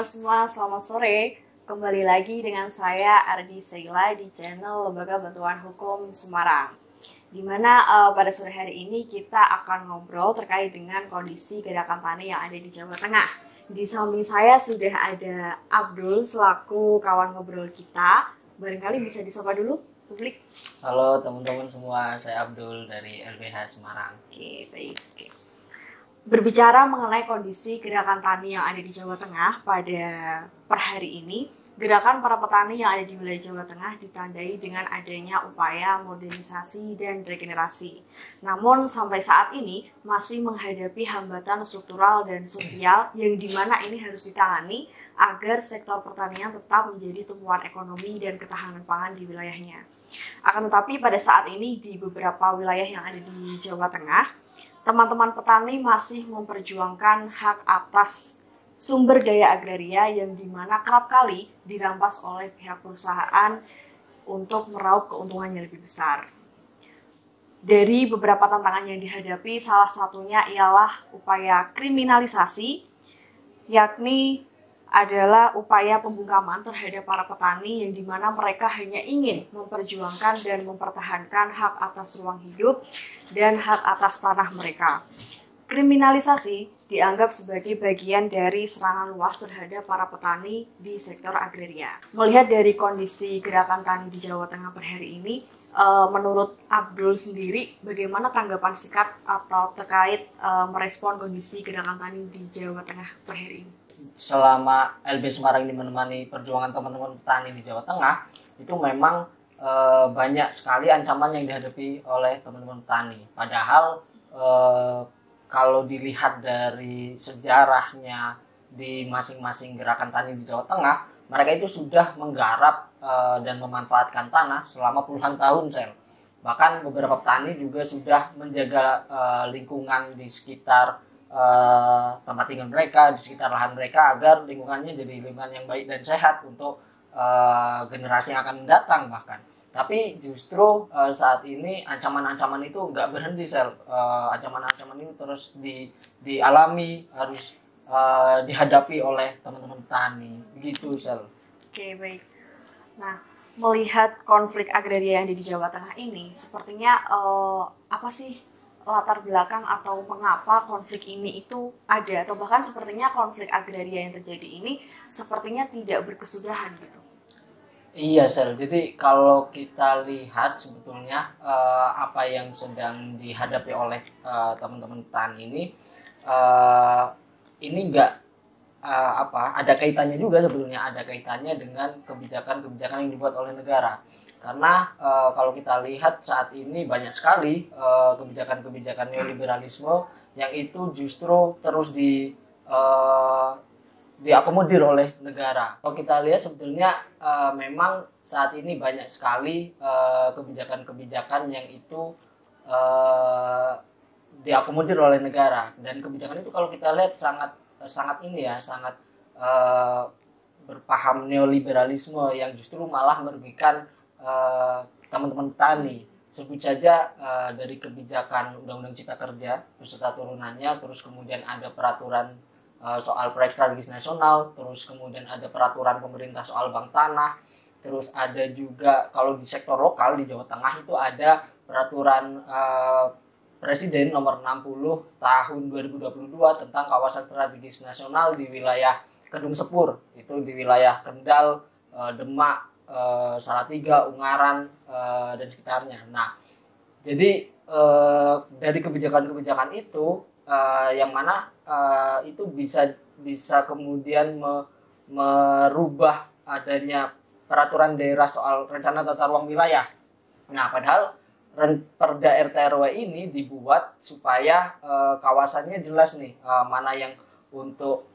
teman-teman semua, selamat sore. Kembali lagi dengan saya Ardi Seila di channel Lembaga Bantuan Hukum Semarang. Dimana pada sore hari ini kita akan ngobrol terkait dengan kondisi gerakan tani yang ada di Jawa Tengah. Di samping saya sudah ada Abdul selaku kawan ngobrol kita. Barangkali bisa disapa dulu publik. Halo teman-teman semua, saya Abdul dari LBH Semarang. Oke, baik. Oke. Berbicara mengenai kondisi gerakan tani yang ada di Jawa Tengah pada per hari ini, gerakan para petani yang ada di wilayah Jawa Tengah ditandai dengan adanya upaya modernisasi dan regenerasi. Namun sampai saat ini masih menghadapi hambatan struktural dan sosial yang dimana ini harus ditangani agar sektor pertanian tetap menjadi tumpuan ekonomi dan ketahanan pangan di wilayahnya. Akan tetapi pada saat ini di beberapa wilayah yang ada di Jawa Tengah, teman-teman petani masih memperjuangkan hak atas sumber daya agraria yang dimana kerap kali dirampas oleh pihak perusahaan untuk meraup keuntungan yang lebih besar. Dari beberapa tantangan yang dihadapi, salah satunya ialah upaya kriminalisasi, yakni adalah upaya pembungkaman terhadap para petani yang dimana mereka hanya ingin memperjuangkan dan mempertahankan hak atas ruang hidup dan hak atas tanah mereka. Kriminalisasi dianggap sebagai bagian dari serangan luas terhadap para petani di sektor agraria. Melihat dari kondisi gerakan tani di Jawa Tengah per hari ini, menurut Abdul sendiri, bagaimana tanggapan sikap atau terkait merespon kondisi gerakan tani di Jawa Tengah per hari ini? Selama LB Semarang ini menemani perjuangan teman-teman petani di Jawa Tengah, itu memang banyak sekali ancaman yang dihadapi oleh teman-teman petani. Padahal kalau dilihat dari sejarahnya di masing-masing gerakan tani di Jawa Tengah, mereka itu sudah menggarap dan memanfaatkan tanah selama puluhan tahun, Sel. Bahkan beberapa petani juga sudah menjaga lingkungan di sekitar tempat tinggal mereka, di sekitar lahan mereka, agar lingkungannya jadi lingkungan yang baik dan sehat untuk generasi yang akan mendatang bahkan. Tapi justru saat ini ancaman-ancaman itu nggak berhenti, Sel. Ancaman-ancaman ini terus dialami, harus dihadapi oleh teman-teman petani, begitu, Sel. Oke, baik. Nah, melihat konflik agraria yang ada di Jawa Tengah ini, sepertinya apa sih latar belakang atau mengapa konflik ini itu ada, atau bahkan sepertinya konflik agraria yang terjadi ini sepertinya tidak berkesudahan gitu. Iya, Sel. Jadi kalau kita lihat sebetulnya apa yang sedang dihadapi oleh teman-teman petani ini enggak ada kaitannya juga, sebetulnya ada kaitannya dengan kebijakan-kebijakan yang dibuat oleh negara. Karena kalau kita lihat saat ini banyak sekali kebijakan-kebijakan neoliberalisme yang itu justru terus diakomodir oleh negara. Kalau kita lihat sebetulnya memang saat ini banyak sekali kebijakan-kebijakan yang itu diakomodir oleh negara, dan kebijakan itu kalau kita lihat sangat berpaham neoliberalisme yang justru malah merugikan teman-teman petani. Sebut saja dari kebijakan Undang-Undang Cipta Kerja beserta turunannya, terus kemudian ada peraturan soal proyek strategis nasional, terus kemudian ada peraturan pemerintah soal bank tanah, terus ada juga kalau di sektor lokal di Jawa Tengah itu ada peraturan Presiden nomor 60 tahun 2022 tentang kawasan strategis nasional di wilayah Kedung Sepur, itu di wilayah Kendal, Demak, Salatiga, Ungaran, dan sekitarnya. Nah, jadi dari kebijakan-kebijakan itu yang mana itu bisa kemudian merubah adanya peraturan daerah soal rencana tata ruang wilayah. Nah, padahal Perda RT RW ini dibuat supaya kawasannya jelas nih, mana yang untuk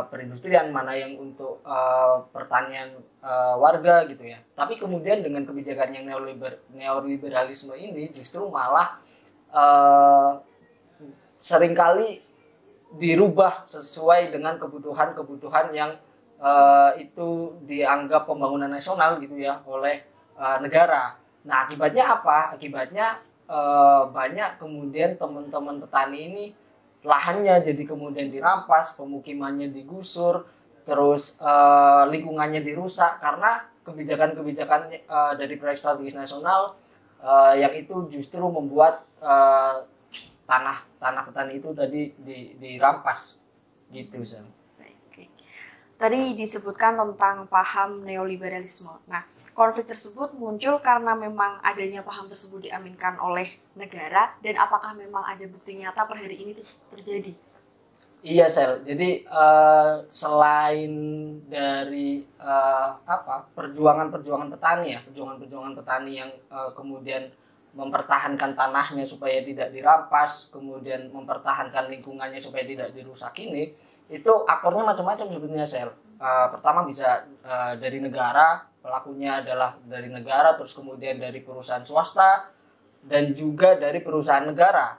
perindustrian, mana yang untuk pertanian warga gitu ya. Tapi kemudian dengan kebijakan yang neoliberalisme ini justru malah seringkali dirubah sesuai dengan kebutuhan-kebutuhan yang itu dianggap pembangunan nasional gitu ya oleh negara. Nah, akibatnya apa? Akibatnya banyak kemudian teman-teman petani ini lahannya jadi kemudian dirampas, pemukimannya digusur, terus lingkungannya dirusak karena kebijakan-kebijakan dari proyek strategis nasional yang itu justru membuat tanah petani itu tadi dirampas gitu Sam. Oke. Tadi disebutkan tentang paham neoliberalisme. Nah, konflik tersebut muncul karena memang adanya paham tersebut diaminkan oleh negara, dan apakah memang ada bukti nyata per hari ini itu terjadi? Iya Sel, jadi selain dari perjuangan petani ya, perjuangan petani yang kemudian mempertahankan tanahnya supaya tidak dirampas, kemudian mempertahankan lingkungannya supaya tidak dirusak ini, itu aktornya macam-macam sebetulnya Sel. Pertama bisa dari negara, pelakunya adalah dari negara, terus kemudian dari perusahaan swasta, dan juga dari perusahaan negara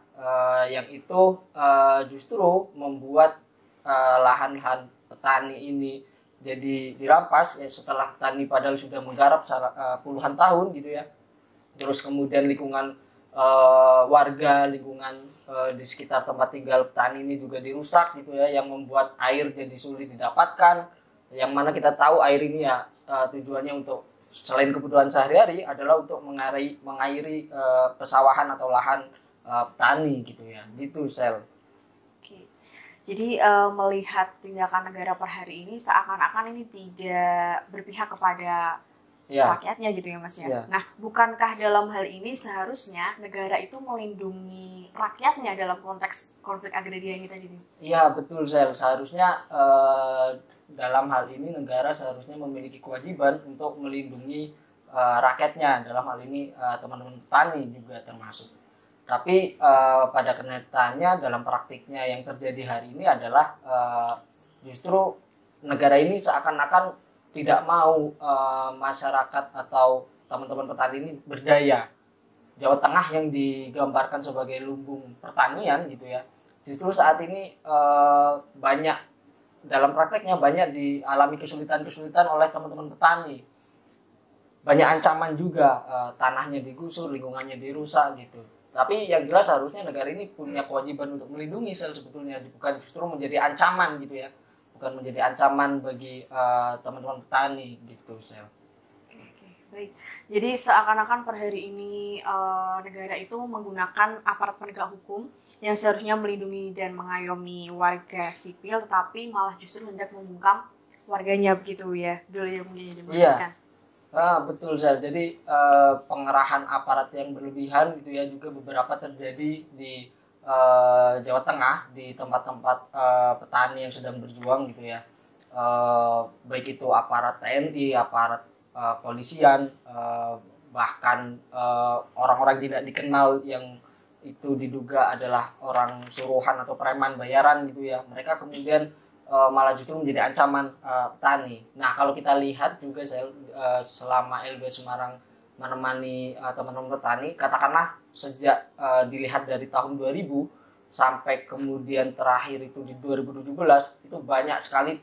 yang itu justru membuat lahan-lahan petani ini jadi dirampas ya, setelah petani padahal sudah menggarap puluhan tahun gitu ya. Terus kemudian lingkungan warga, lingkungan di sekitar tempat tinggal petani ini juga dirusak gitu ya, yang membuat air jadi sulit didapatkan, yang mana kita tahu air ini ya tujuannya untuk selain kebutuhan sehari-hari adalah untuk mengairi pesawahan atau lahan petani gitu ya, gitu Sel. Oke. Jadi melihat tindakan negara per hari ini seakan-akan ini tidak berpihak kepada rakyatnya gitu ya Mas ya. Nah, bukankah dalam hal ini seharusnya negara itu melindungi rakyatnya dalam konteks konflik agraria ini tadi? Iya betul Sel, seharusnya dalam hal ini negara seharusnya memiliki kewajiban untuk melindungi rakyatnya, dalam hal ini teman-teman petani juga termasuk. Tapi pada kenyataannya dalam praktiknya yang terjadi hari ini adalah justru negara ini seakan-akan tidak mau masyarakat atau teman-teman petani ini berdaya. Jawa Tengah yang digambarkan sebagai lumbung pertanian gitu ya, justru saat ini banyak dalam prakteknya banyak dialami kesulitan-kesulitan oleh teman-teman petani. Banyak ancaman juga, tanahnya digusur, lingkungannya dirusak gitu. Tapi yang jelas harusnya negara ini punya kewajiban untuk melindungi sebetulnya, bukan justru menjadi ancaman gitu ya, bukan menjadi ancaman bagi teman-teman petani gitu Sel. Oke, baik. Jadi seakan-akan per hari ini negara itu menggunakan aparat penegak hukum yang seharusnya melindungi dan mengayomi warga sipil, tetapi malah justru hendak membungkam warganya begitu ya, dulu yang mungkin dimaksudkan. Betul Sel. Jadi pengerahan aparat yang berlebihan gitu ya juga beberapa terjadi di Jawa Tengah, di tempat-tempat petani yang sedang berjuang gitu ya. Baik itu aparat TNI, aparat polisian, bahkan orang-orang tidak dikenal yang itu diduga adalah orang suruhan atau preman bayaran gitu ya. Mereka kemudian malah justru menjadi ancaman petani. Nah kalau kita lihat juga saya selama LB Semarang menemani teman-teman petani, katakanlah sejak dilihat dari tahun 2000 sampai kemudian terakhir itu di 2017, itu banyak sekali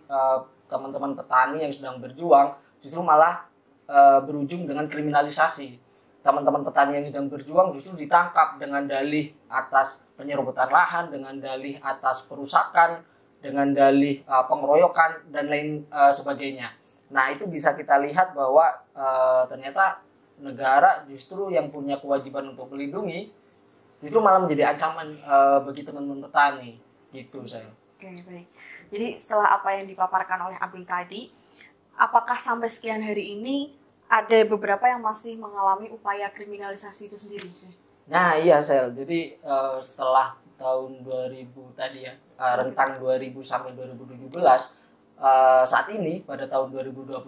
teman-teman petani yang sedang berjuang justru malah berujung dengan kriminalisasi. Teman-teman petani yang sedang berjuang justru ditangkap dengan dalih atas penyerobotan lahan, dengan dalih atas perusakan, dengan dalih pengeroyokan dan lain sebagainya. Nah itu bisa kita lihat bahwa ternyata negara justru yang punya kewajiban untuk melindungi justru malah menjadi ancaman bagi teman-teman petani gitu saya. Oke, baik. Jadi setelah apa yang dipaparkan oleh Abdul tadi, apakah sampai sekian hari ini ada beberapa yang masih mengalami upaya kriminalisasi itu sendiri? Nah iya Sel, jadi setelah tahun 2000 tadi ya, rentang 2000 sampai 2017, saat ini pada tahun 2025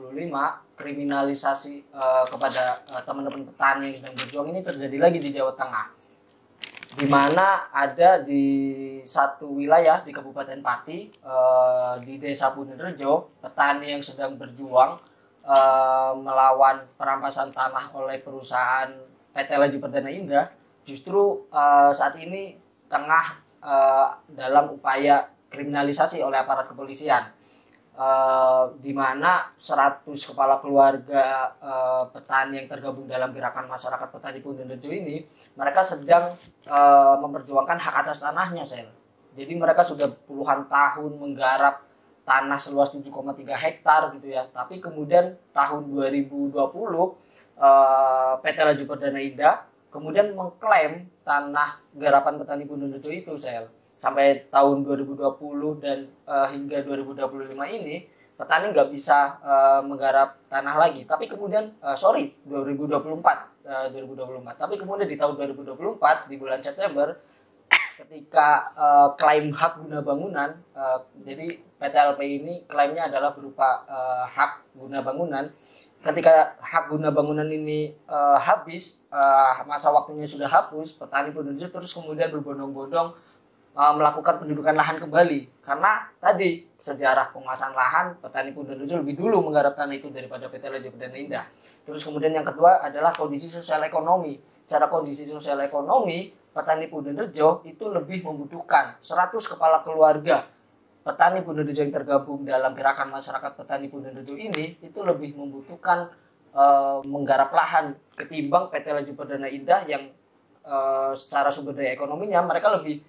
kriminalisasi kepada teman-teman petani yang sedang berjuang ini terjadi lagi di Jawa Tengah, di mana ada di satu wilayah di Kabupaten Pati, di Desa Punirrejo, petani yang sedang berjuang melawan perampasan tanah oleh perusahaan PT Laju Perdana Indah, justru saat ini tengah dalam upaya kriminalisasi oleh aparat kepolisian, di mana 100 kepala keluarga petani yang tergabung dalam gerakan masyarakat petani Punirrejo ini, mereka sedang memperjuangkan hak atas tanahnya Sel. Jadi mereka sudah puluhan tahun menggarap tanah seluas 7,3 hektar gitu ya. Tapi kemudian tahun 2020 PT Laju Perdana Indah kemudian mengklaim tanah garapan petani Bondorejo itu sampai tahun 2020 dan hingga 2025 ini petani nggak bisa menggarap tanah lagi. Tapi kemudian 2024 tapi kemudian di tahun 2024 di bulan September ketika klaim hak guna bangunan, jadi PT LPI ini klaimnya adalah berupa hak guna bangunan. Ketika hak guna bangunan ini habis, masa waktunya sudah hapus, petani Bondorejo terus kemudian berbondong-bondong melakukan pendudukan lahan kembali, karena tadi sejarah penguasaan lahan petani Bondorejo lebih dulu menggarap tanah itu daripada PT Laju Perdana Indah. Terus kemudian yang kedua adalah kondisi sosial ekonomi. Secara kondisi sosial ekonomi, petani Bondorejo itu lebih membutuhkan 100 kepala keluarga petani Bondorejo yang tergabung dalam gerakan masyarakat petani Bondorejo ini itu lebih membutuhkan menggarap lahan ketimbang PT Laju Perdana Indah yang secara sumber daya ekonominya mereka lebih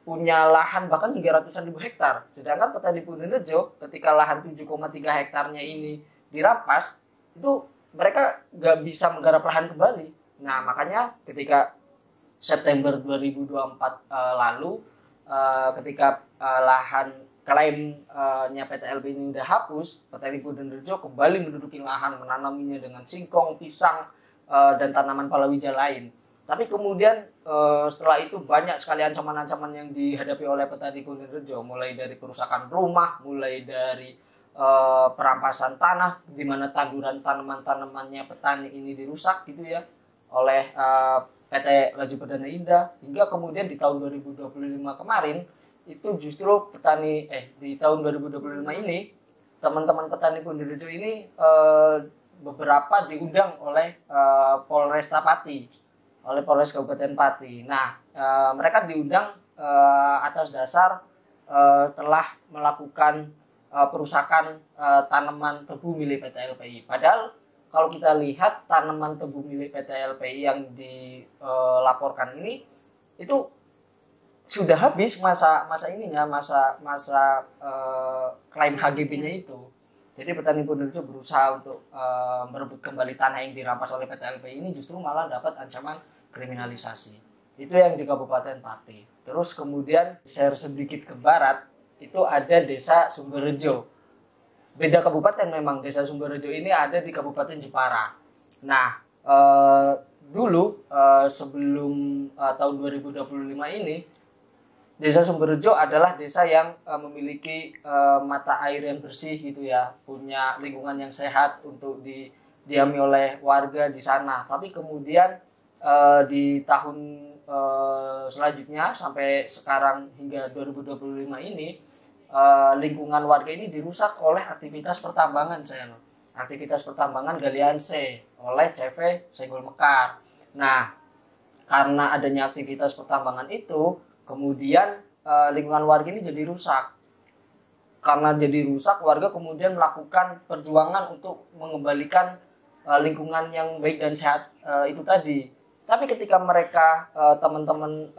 punya lahan bahkan 300-an ribu hektar. Sedangkan petani Bondorejo ketika lahan 7,3 hektarnya ini dirampas, itu mereka nggak bisa menggarap lahan kembali. Nah makanya ketika September 2024 lalu ketika lahan klaimnya PT LPI ini udah hapus, petani Bondorejo kembali menduduki lahan, menanaminya dengan singkong, pisang, dan tanaman palawija lain. Tapi kemudian setelah itu banyak sekali ancaman-ancaman yang dihadapi oleh petani Bondorejo, mulai dari kerusakan rumah, mulai dari perampasan tanah, di mana tanduran tanaman-tanamannya petani ini dirusak gitu ya oleh PT Laju Perdana Indah, hingga kemudian di tahun 2025 kemarin itu justru petani di tahun 2025 ini teman-teman petani Bondorejo ini beberapa diundang oleh Polresta Pati, oleh Polres Kabupaten Pati. Nah, mereka diundang atas dasar telah melakukan perusakan tanaman tebu milik PT LPI. Padahal kalau kita lihat tanaman tebu milik PT LPI yang dilaporkan ini itu sudah habis masa klaim HGB-nya itu. Jadi petani Bondorejo berusaha untuk merebut kembali tanah yang dirampas oleh PT LPI ini justru malah dapat ancaman kriminalisasi. Itu yang di Kabupaten Pati. Terus kemudian share sedikit ke barat, itu ada Desa Sumberrejo. Beda kabupaten memang, Desa Sumberrejo ini ada di Kabupaten Jepara. Nah, dulu sebelum tahun 2025 ini, Desa Sumberrejo adalah desa yang memiliki mata air yang bersih gitu ya, punya lingkungan yang sehat untuk didiami oleh warga di sana. Tapi kemudian di tahun selanjutnya sampai sekarang hingga 2025 ini lingkungan warga ini dirusak oleh aktivitas pertambangan aktivitas pertambangan galian C oleh CV Senggol Mekar. Nah, karena adanya aktivitas pertambangan itu, kemudian lingkungan warga ini jadi rusak. Karena jadi rusak, warga kemudian melakukan perjuangan untuk mengembalikan lingkungan yang baik dan sehat itu tadi. Tapi ketika mereka teman-teman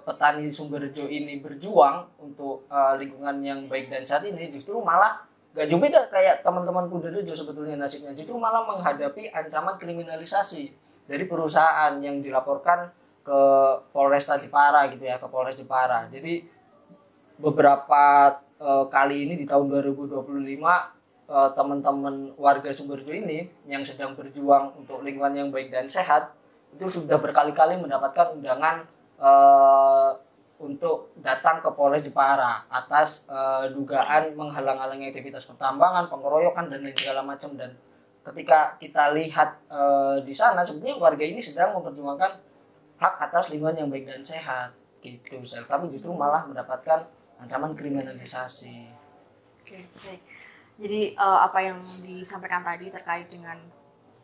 petani Sumberrejo ini berjuang untuk lingkungan yang baik dan sehat ini, justru malah gak jauh beda kayak teman-teman Bondorejo sebetulnya nasibnya. Justru malah menghadapi ancaman kriminalisasi dari perusahaan yang dilaporkan ke Polresta Jepara gitu ya, ke Polres Jepara. Jadi beberapa kali ini di tahun 2025 teman-teman warga Sumberrejo ini yang sedang berjuang untuk lingkungan yang baik dan sehat itu sudah berkali-kali mendapatkan undangan untuk datang ke Polres Jepara atas dugaan menghalang-halangi aktivitas pertambangan, pengeroyokan dan lain segala macam. Dan ketika kita lihat di sana sebenarnya warga ini sedang memperjuangkan hak atas lingkungan yang baik dan sehat gitu, tapi justru malah mendapatkan ancaman kriminalisasi. Oke, baik. Jadi apa yang disampaikan tadi terkait dengan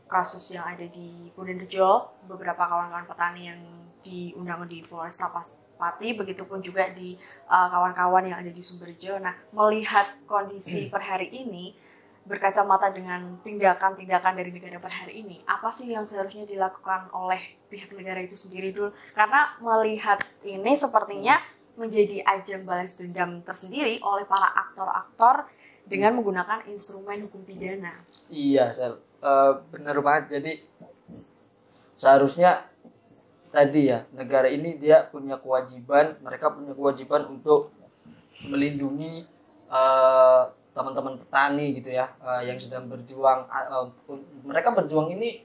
kasus yang ada di Bondorejo, beberapa kawan-kawan petani yang diundang di Polresta Pati, begitupun juga di kawan-kawan yang ada di Sumberrejo. Nah, melihat kondisi per hari ini, berkacamata dengan tindakan-tindakan dari negara per hari ini, apa sih yang seharusnya dilakukan oleh pihak negara itu sendiri dulu? Karena melihat ini sepertinya menjadi ajang balas dendam tersendiri oleh para aktor-aktor dengan menggunakan instrumen hukum pidana. Iya, Sel. Benar banget. Jadi seharusnya tadi ya, negara ini dia punya kewajiban, mereka punya kewajiban untuk melindungi teman-teman petani gitu ya, yang sedang berjuang. Mereka berjuang ini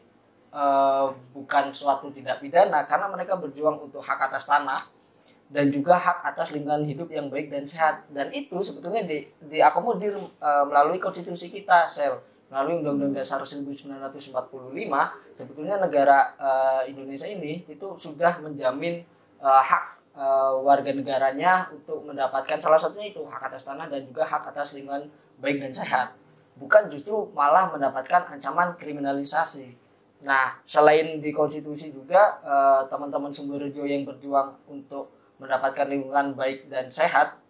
bukan suatu tindak pidana, karena mereka berjuang untuk hak atas tanah dan juga hak atas lingkungan hidup yang baik dan sehat, dan itu sebetulnya diakomodir melalui konstitusi kita, Sel, melalui Undang-Undang Dasar 1945. Sebetulnya negara Indonesia ini itu sudah menjamin hak warga negaranya untuk mendapatkan, salah satunya itu hak atas tanah dan juga hak atas lingkungan baik dan sehat, bukan justru malah mendapatkan ancaman kriminalisasi. Nah, selain di konstitusi juga teman-teman Sumberjo yang berjuang untuk mendapatkan lingkungan baik dan sehat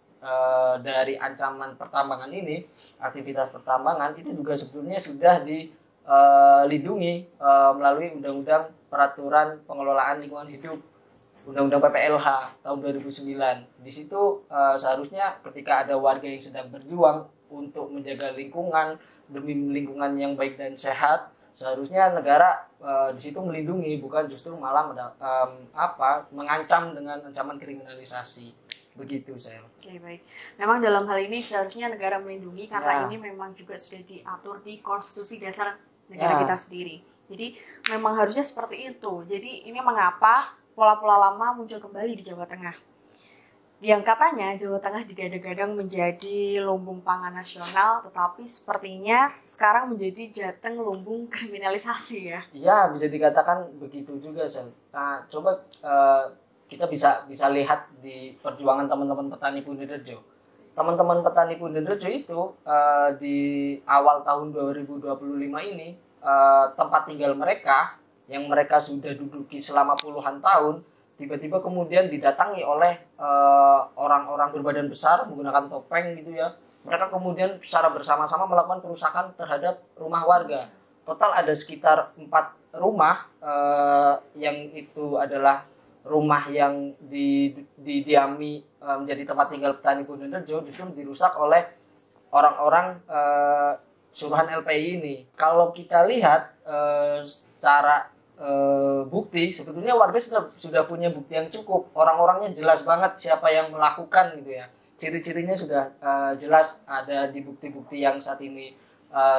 dari ancaman pertambangan ini, aktivitas pertambangan itu juga sebetulnya sudah dilindungi melalui Undang-Undang Peraturan Pengelolaan Lingkungan Hidup, Undang-Undang PPLH tahun 2009. Di situ seharusnya ketika ada warga yang sedang berjuang untuk menjaga lingkungan demi lingkungan yang baik dan sehat, seharusnya negara di situ melindungi, bukan justru malah mengancam dengan ancaman kriminalisasi. Begitu, saya. Oke, baik. Memang dalam hal ini seharusnya negara melindungi karena ini memang juga sudah diatur di Konstitusi Dasar negara kita sendiri. Jadi memang harusnya seperti itu. Jadi ini mengapa pola-pola lama muncul kembali di Jawa Tengah. Yang katanya Jawa Tengah digadang-gadang menjadi lumbung pangan nasional, tetapi sepertinya sekarang menjadi jateng lumbung kriminalisasi ya. Iya, bisa dikatakan begitu juga, Sel. Nah, coba kita bisa lihat di perjuangan teman-teman petani Pundirejo. Teman-teman petani Pundirejo itu di awal tahun 2025 ini tempat tinggal mereka yang mereka sudah duduki selama puluhan tahun tiba-tiba kemudian didatangi oleh orang-orang berbadan besar menggunakan topeng gitu ya. Mereka kemudian secara bersama-sama melakukan perusakan terhadap rumah warga. Total ada sekitar 4 rumah yang itu adalah rumah yang didiami menjadi tempat tinggal petani Pundirejo justru dirusak oleh orang-orang suruhan LPI ini. Kalau kita lihat secara bukti, sebetulnya warga sudah punya bukti yang cukup. Orang-orangnya jelas banget siapa yang melakukan gitu ya. Ciri-cirinya sudah jelas ada di bukti-bukti yang saat ini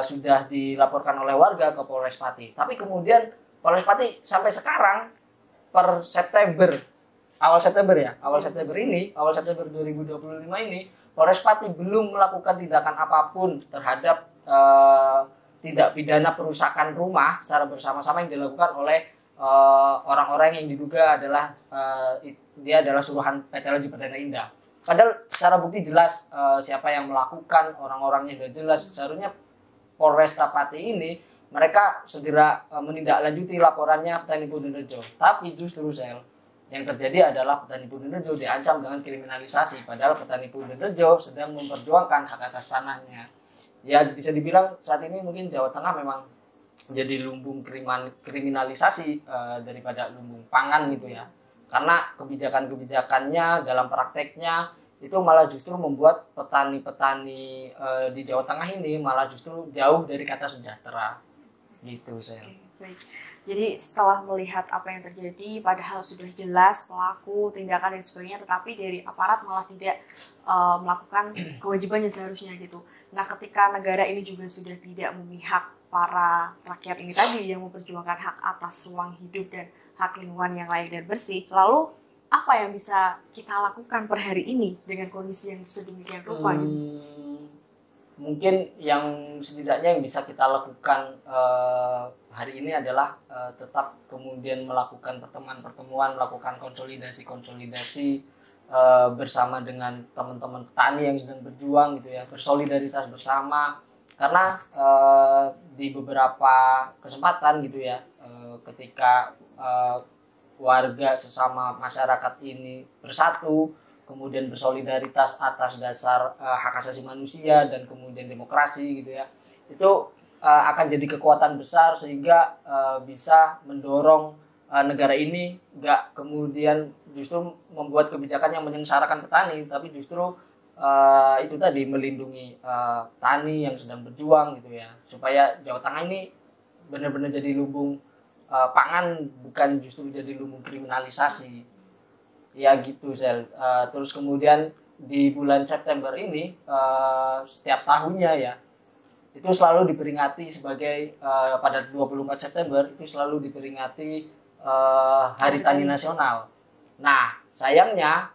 sudah dilaporkan oleh warga ke Polres Pati. Tapi kemudian Polres Pati sampai sekarang per September, awal September 2025 ini, Polres Pati belum melakukan tindakan apapun terhadap tindak pidana perusakan rumah secara bersama-sama yang dilakukan oleh orang-orang yang diduga adalah dia adalah suruhan PT Laju Perdana Indah. Padahal secara bukti jelas siapa yang melakukan, orang-orangnya sudah jelas. Seharusnya Polresta Pati ini mereka segera menindaklanjuti laporannya petani Pundirejo. Tapi justru yang terjadi adalah petani Pundirejo diancam dengan kriminalisasi, padahal petani Pundirejo sedang memperjuangkan hak atas tanahnya. Ya bisa dibilang saat ini mungkin Jawa Tengah memang jadi lumbung kriminalisasi daripada lumbung pangan gitu ya. Karena kebijakan-kebijakannya dalam prakteknya itu malah justru membuat petani-petani di Jawa Tengah ini malah justru jauh dari kata sejahtera. Gitu, Baik. Jadi setelah melihat apa yang terjadi, padahal sudah jelas pelaku, tindakan dan sebagainya, tetapi dari aparat malah tidak melakukan kewajibannya seharusnya gitu. Nah, ketika negara ini juga sudah tidak memihak para rakyat ini tadi yang memperjuangkan hak atas ruang hidup dan hak lingkungan yang layak dan bersih, lalu apa yang bisa kita lakukan per hari ini dengan kondisi yang sedemikian rupa? Mungkin yang setidaknya yang bisa kita lakukan hari ini adalah tetap kemudian melakukan pertemuan-pertemuan, melakukan konsolidasi bersama dengan teman-teman petani yang sedang berjuang gitu ya, bersolidaritas bersama. Karena di beberapa kesempatan gitu ya, ketika warga sesama masyarakat ini bersatu, kemudian bersolidaritas atas dasar hak asasi manusia dan kemudian demokrasi gitu ya, itu akan jadi kekuatan besar sehingga bisa mendorong negara ini nggak kemudian justru membuat kebijakan yang menyengsarakan petani, tapi justru itu tadi melindungi petani yang sedang berjuang gitu ya, supaya Jawa Tengah ini benar-benar jadi lumbung pangan, bukan justru jadi lumbung kriminalisasi ya gitu Sel. Terus kemudian di bulan September ini setiap tahunnya ya itu selalu diperingati sebagai pada 24 September itu selalu diperingati Hari Tani Nasional. Nah, sayangnya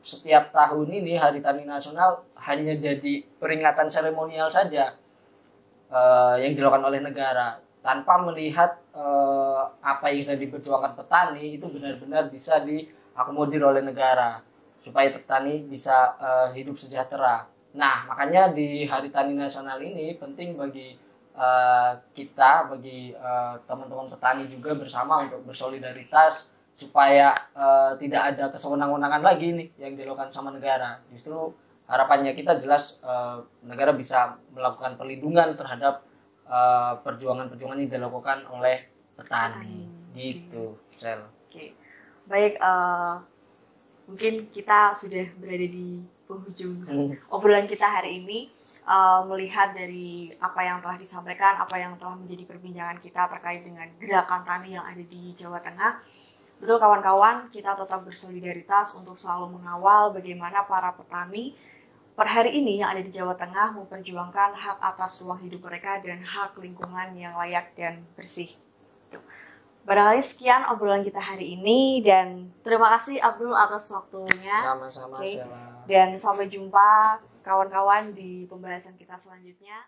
setiap tahun ini Hari Tani Nasional hanya jadi peringatan seremonial saja yang dilakukan oleh negara, tanpa melihat apa yang sudah diperjuangkan petani itu benar-benar bisa diakomodir oleh negara supaya petani bisa hidup sejahtera. Nah, makanya di Hari Tani Nasional ini penting bagi kita, bagi teman-teman petani juga bersama untuk bersolidaritas supaya tidak ada kesewenang-wenangan lagi nih yang dilakukan sama negara. Justru harapannya kita jelas negara bisa melakukan perlindungan terhadap perjuangan-perjuangan yang dilakukan oleh petani. Gitu, Sel. Oke. Baik, mungkin kita sudah berada di penghujung obrolan kita hari ini. Melihat dari apa yang telah disampaikan, apa yang telah menjadi perbincangan kita terkait dengan gerakan tani yang ada di Jawa Tengah. Betul kawan-kawan, kita tetap bersolidaritas untuk selalu mengawal bagaimana para petani per hari ini yang ada di Jawa Tengah memperjuangkan hak atas ruang hidup mereka dan hak lingkungan yang layak dan bersih. Barangkali sekian obrolan kita hari ini, dan terima kasih Abdul atas waktunya. Sama-sama, okay. Sela. Dan sampai jumpa kawan-kawan di pembahasan kita selanjutnya.